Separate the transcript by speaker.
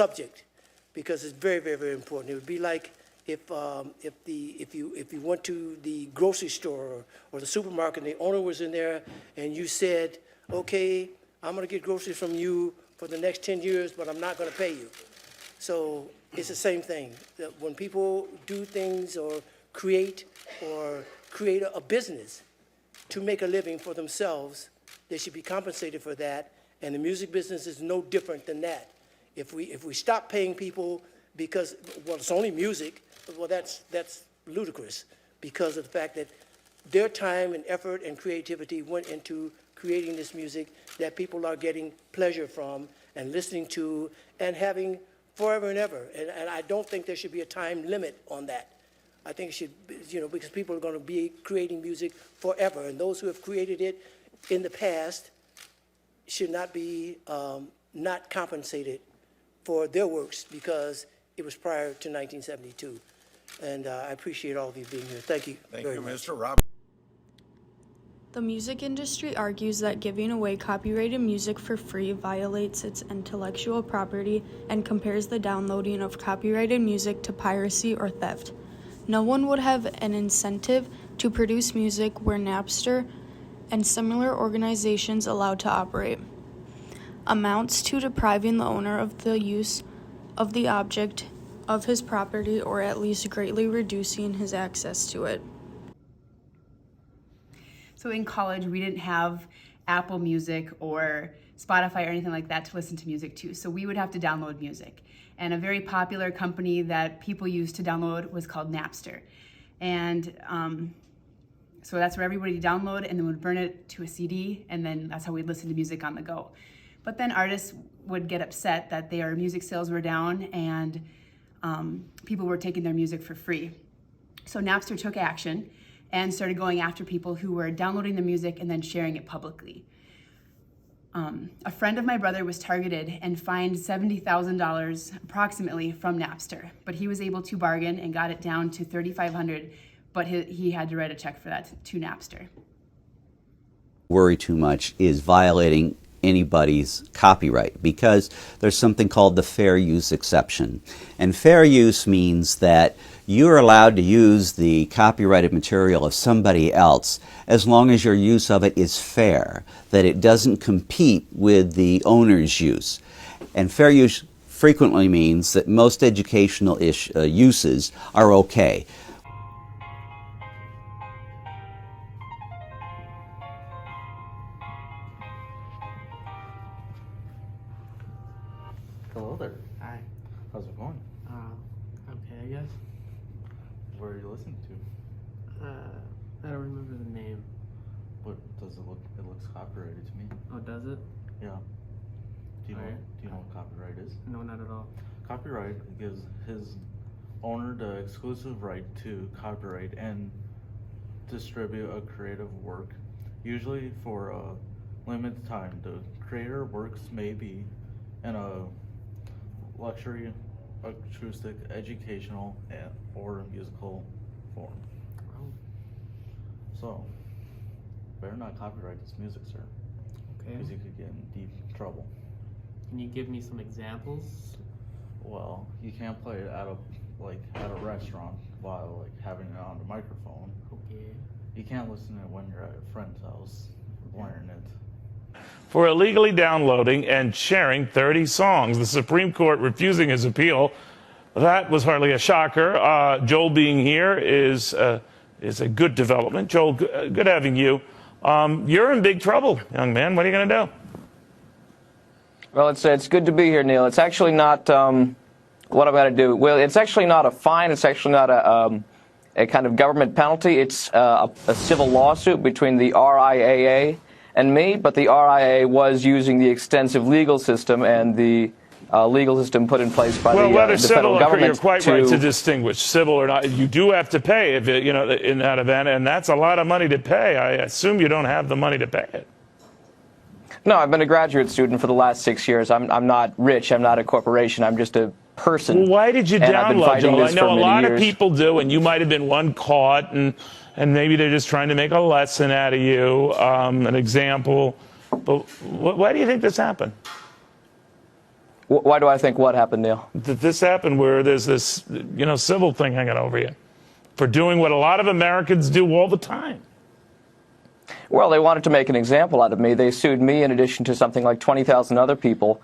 Speaker 1: subject because it's very, very, very important. It would be like if you went to the grocery store or the supermarket and the owner was in there and you said, okay, I'm going to get groceries from you for the next 10 years, but I'm not going to pay you. So it's the same thing. That when people do things or create a business to make a living for themselves, they should be compensated for that. And the music business is no different than that. If we stop paying people because, well, it's only music, well, that's ludicrous because of the fact that their time and effort and creativity went into creating this music that people are getting pleasure from and listening to and having forever and ever. And I don't think there should be a time limit on that. I think it should, because people are going to be creating music forever. And those who have created it in the past should not be not compensated for their works because it was prior to 1972. And I appreciate all of you being here. Thank you.
Speaker 2: Thank you,
Speaker 1: much.
Speaker 2: Mr. Roberts.
Speaker 3: The music industry argues that giving away copyrighted music for free violates its intellectual property and compares the downloading of copyrighted music to piracy or theft. No one would have an incentive to produce music where Napster and similar organizations allowed to operate amounts to depriving the owner of the use of the object of his property or at least greatly reducing his access to it.
Speaker 4: So in college, we didn't have Apple Music or Spotify or anything like that to listen to music to. So we would have to download music. And a very popular company that people used to download was called Napster. And so that's where everybody would download and then would burn it to a CD, and then that's how we'd listen to music on the go. But then artists would get upset that their music sales were down and people were taking their music for free. So Napster took action and started going after people who were downloading the music and then sharing it publicly. A friend of my brother was targeted and fined $70,000 approximately from Napster, but he was able to bargain and got it down to $3,500, but he had to write a check for that to Napster.
Speaker 5: Worry too much is violating anybody's copyright because there's something called the fair use exception. And fair use means that you're allowed to use the copyrighted material of somebody else as long as your use of it is fair, that it doesn't compete with the owner's use. And fair use frequently means that most educational uses are okay.
Speaker 6: Hello there.
Speaker 7: Hi.
Speaker 6: How's it going?
Speaker 7: Okay, I guess.
Speaker 6: Where are you listening to?
Speaker 7: I don't remember the name.
Speaker 6: What does it look? It looks copyrighted to me.
Speaker 7: Oh, does it?
Speaker 6: Yeah. Do you know?
Speaker 7: Alright.
Speaker 6: Do you know what copyright is?
Speaker 7: No, not at all.
Speaker 6: Copyright gives his owner the exclusive right to copyright and distribute a creative work, usually for a limited time. The creator works may be in a luxury, acoustic, educational, or musical form.
Speaker 7: Oh,
Speaker 6: So, better not copyright this music, sir,
Speaker 7: okay.
Speaker 6: because you could get in deep trouble.
Speaker 7: Can you give me some examples?
Speaker 6: Well, you can't play it at a restaurant while having it on the microphone.
Speaker 7: Okay.
Speaker 6: You can't listen to it when you're at a friend's house blaring it.
Speaker 2: For illegally downloading and sharing 30 songs. The Supreme Court refusing his appeal. That was hardly a shocker. Joel being here is a good development. Joel, good having you. You're in big trouble, young man. What are you going to do?
Speaker 8: Well, it's good to be here, Neil. It's actually not what I'm going to do. Well, it's actually not a fine. It's actually not a kind of government penalty. It's a civil lawsuit between the RIAA and me, but the RIA was using the extensive legal system and the legal system put in place by the federal government.
Speaker 2: You're quite right to distinguish civil or not. You do have to pay if it, in that event, and that's a lot of money to pay. I assume you don't have the money to pay it.
Speaker 8: No, I've been a graduate student for the last 6 years. I'm not rich. I'm not a corporation. I'm just a person.
Speaker 2: Well, why did you download, Joel? I know a lot of people do, and you might have been one caught, and maybe they're just trying to make a lesson out of you, an example. But why do you think this happened?
Speaker 8: Why do I think what happened, Neil?
Speaker 2: That this happened where there's this, civil thing hanging over you for doing what a lot of Americans do all the time.
Speaker 8: Well, they wanted to make an example out of me. They sued me in addition to something like 20,000 other people